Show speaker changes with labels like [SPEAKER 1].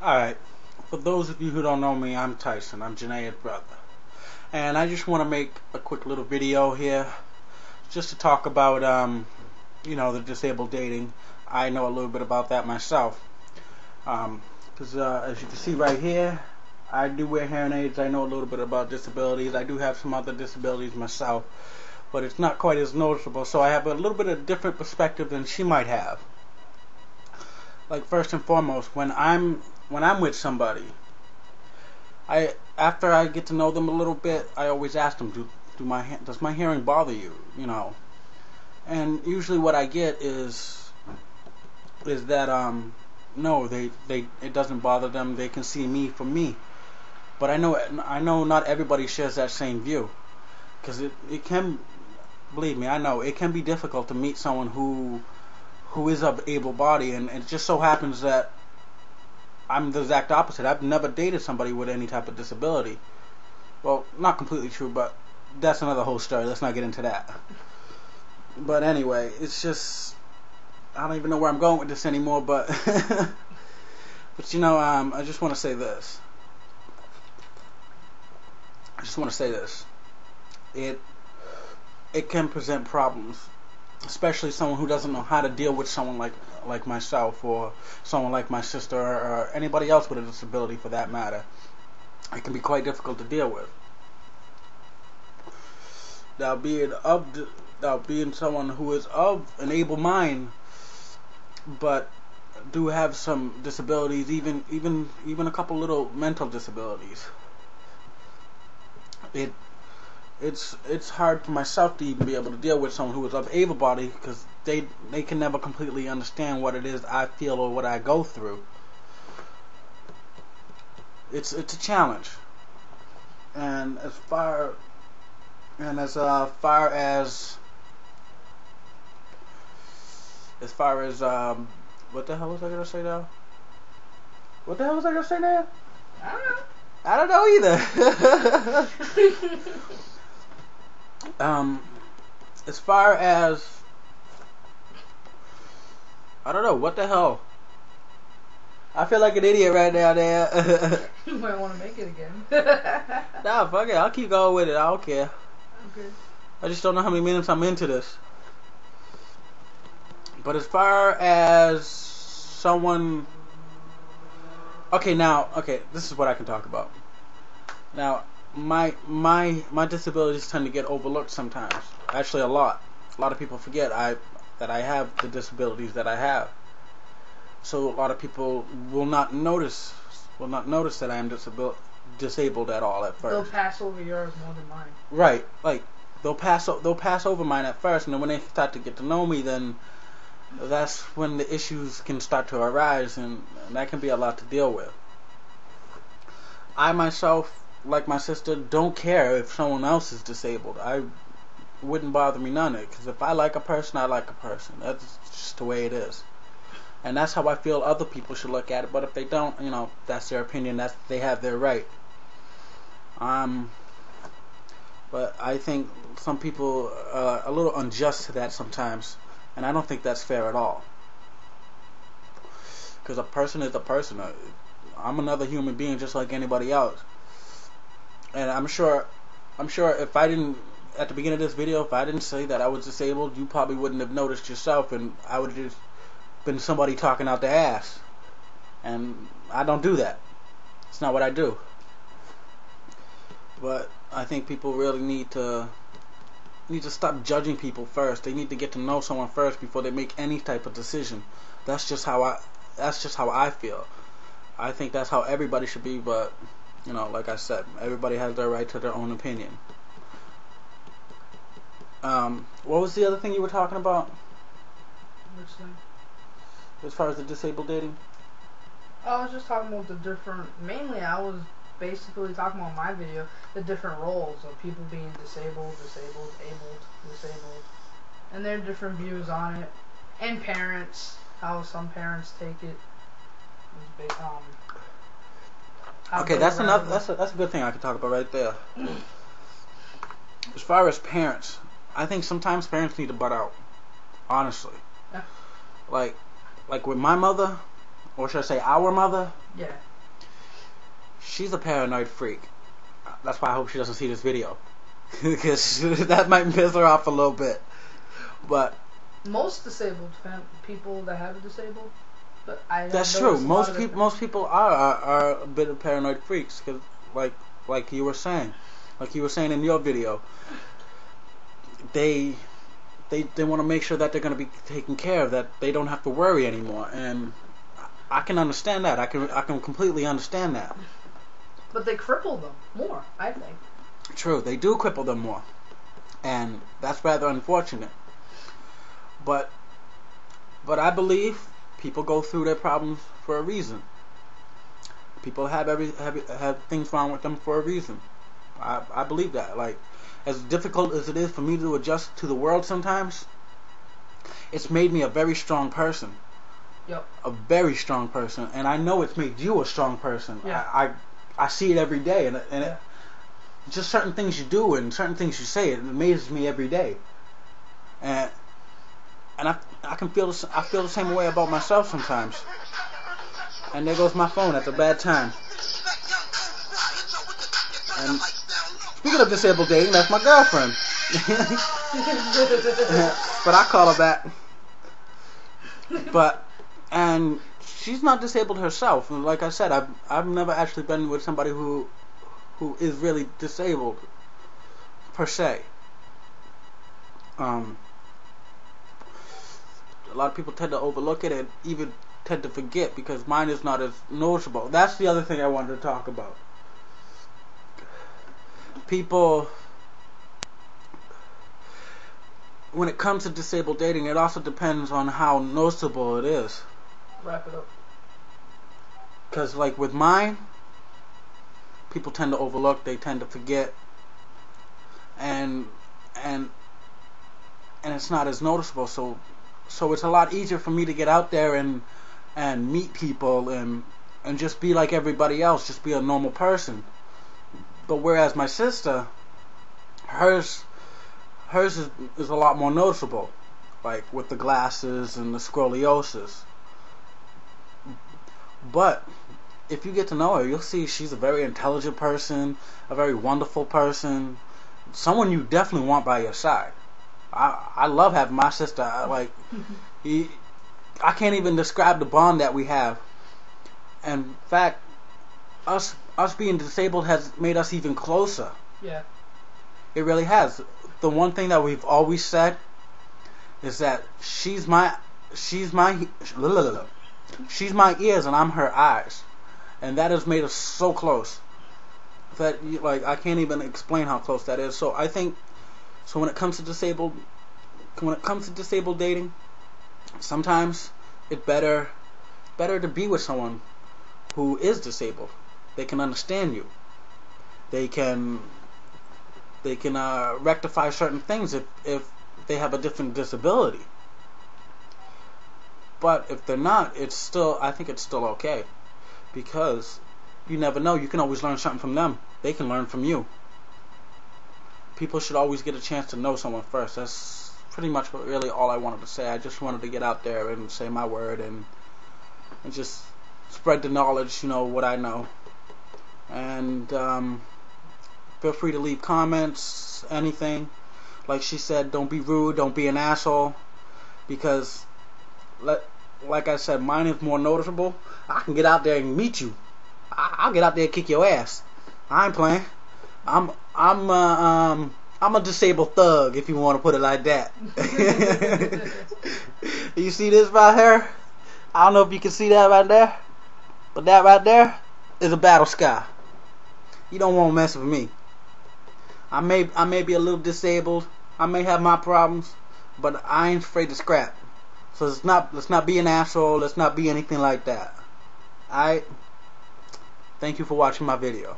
[SPEAKER 1] Alright, for those of you who don't know me, I'm Tyson. I'm Janae's brother. And I just want to make a quick little video here just to talk about, the disabled dating. I know a little bit about that myself. Because as you can see right here, I do wear hearing aids. I know a little bit about disabilities. I do have some other disabilities myself, but it's not quite as noticeable. So I have a little bit of different perspective than she might have. Like, first and foremost, when I'm with somebody, after I get to know them a little bit, I always ask them, does my hearing bother you? And usually what I get is that no, it doesn't bother them. They can see me for me. But I know not everybody shares that same view, because it can, believe me, I know it can be difficult to meet someone who is of able body, and it just so happens that I'm the exact opposite. I've never dated somebody with any type of disability. Well, not completely true, but that's another whole story. Let's not get into that. But anyway, it's just, I don't even know where I'm going with this anymore, but but I just want to say this. It can present problems, especially someone who doesn't know how to deal with someone like myself, or someone like my sister, or anybody else with a disability for that matter. It can be quite difficult to deal with. Now, being someone who is of an able mind, but do have some disabilities, even a couple little mental disabilities. It's hard for myself to even be able to deal with someone who is of able body, because they can never completely understand what it is I feel or what I go through. It's a challenge. And as far as what the hell was I gonna say now? What the hell was I gonna say now? I don't know either. As far as, I don't know, what the hell? I feel like an idiot right now, there.
[SPEAKER 2] You might want to make it again.
[SPEAKER 1] Nah, fuck it. I'll keep going with it. I don't care.
[SPEAKER 2] Okay.
[SPEAKER 1] I just don't know how many minutes I'm into this. But as far as someone... Okay, this is what I can talk about. Now, my disabilities tend to get overlooked sometimes. Actually, a lot. A lot of people forget that I have the disabilities that I have. So a lot of people will not notice that I am disabled at all at first.
[SPEAKER 2] They'll pass over yours more than mine.
[SPEAKER 1] Right. Like, they'll pass over mine at first, and then when they start to get to know me, then that's when the issues can start to arise, and that can be a lot to deal with. I myself, like my sister, don't care if someone else is disabled. It wouldn't bother me none of it, because if I like a person, I like a person. That's just the way it is. And that's how I feel other people should look at it. But if they don't, that's their opinion. They have their right. But I think some people are a little unjust to that sometimes, and I don't think that's fair at all. Because a person is a person. I'm another human being just like anybody else. And I'm sure if I didn't, at the beginning of this video, if I didn't say that I was disabled, you probably wouldn't have noticed yourself, and I would have just been somebody talking out their ass. And I don't do that. It's not what I do. But I think people really need to stop judging people first. They need to get to know someone first before they make any type of decision. That's just how I feel. I think that's how everybody should be, but like I said, everybody has their right to their own opinion. What was the other thing you were talking about?
[SPEAKER 2] Which thing?
[SPEAKER 1] As far as the disabled dating?
[SPEAKER 2] I was just talking about the different, mainly I was basically talking about my video, the different roles of people being disabled, abled, and their different views on it, and parents, how some parents take it.
[SPEAKER 1] Okay, that's a good thing I could talk about right there. As far as parents, I think sometimes parents need to butt out. Honestly.
[SPEAKER 2] Yeah.
[SPEAKER 1] Like with my mother, or should I say our mother?
[SPEAKER 2] Yeah.
[SPEAKER 1] she's a paranoid freak. That's why I hope she doesn't see this video. Because that might piss her off a little bit. But
[SPEAKER 2] most disabled people that have a disabled, but
[SPEAKER 1] that's true. Most people are a bit of paranoid freaks. Cause like you were saying in your video, they want to make sure that they're going to be taken care of, that they don't have to worry anymore, and I can understand that. I can completely understand that.
[SPEAKER 2] But they cripple them more, I think.
[SPEAKER 1] True, they do cripple them more, and that's rather unfortunate. But I believe people go through their problems for a reason. People have things wrong with them for a reason. I believe that. Like, as difficult as it is for me to adjust to the world sometimes, it's made me a very strong person.
[SPEAKER 2] Yep.
[SPEAKER 1] A very strong person, and I know it's made you a strong person.
[SPEAKER 2] Yeah.
[SPEAKER 1] I see it every day, and
[SPEAKER 2] yeah.
[SPEAKER 1] it, just certain things you do and certain things you say, it amazes me every day. And I can feel the same way about myself sometimes. And there goes my phone at the bad time. And speaking of disabled dating, that's my girlfriend. But I call her back. And she's not disabled herself. And like I said, I've never actually been with somebody who is really disabled per se. A lot of people tend to overlook it and even tend to forget because mine is not as noticeable. That's the other thing I wanted to talk about. People, when it comes to disabled dating, it also depends on how noticeable it is.
[SPEAKER 2] Wrap it up.
[SPEAKER 1] Because like with mine, people tend to overlook, they tend to forget, and it's not as noticeable. So it's a lot easier for me to get out there and meet people and just be like everybody else, just be a normal person. But whereas my sister, hers is a lot more noticeable, like with the glasses and the scoliosis. But if you get to know her, you'll see she's a very intelligent person, a very wonderful person, someone you definitely want by your side. I love having my sister. I can't even describe the bond that we have. In fact, us being disabled has made us even closer.
[SPEAKER 2] Yeah. It
[SPEAKER 1] really has. The one thing that we've always said is that she's my ears and I'm her eyes, and that has made us so close that I can't even explain how close that is. So I think when it comes to disabled dating, sometimes it's better to be with someone who is disabled. They can understand you. They can rectify certain things if they have a different disability. But if they're not, I think it's still okay, because you never know. You can always learn something from them. They can learn from you. People should always get a chance to know someone first. That's pretty much really all I wanted to say. I just wanted to get out there and say my word and just spread the knowledge, what I know. And feel free to leave comments, anything. Like she said, don't be rude, don't be an asshole, because like I said, mine is more noticeable. I can get out there and meet you. I'll get out there and kick your ass. I ain't playing. I'm a disabled thug, if you want to put it like that. You see this right here? I don't know if you can see that right there, but that right there is a battle scar. You don't want to mess with me. I may be a little disabled. I may have my problems, but I ain't afraid to scrap. So let's not be an asshole. Let's not be anything like that. Alright? Thank you for watching my video.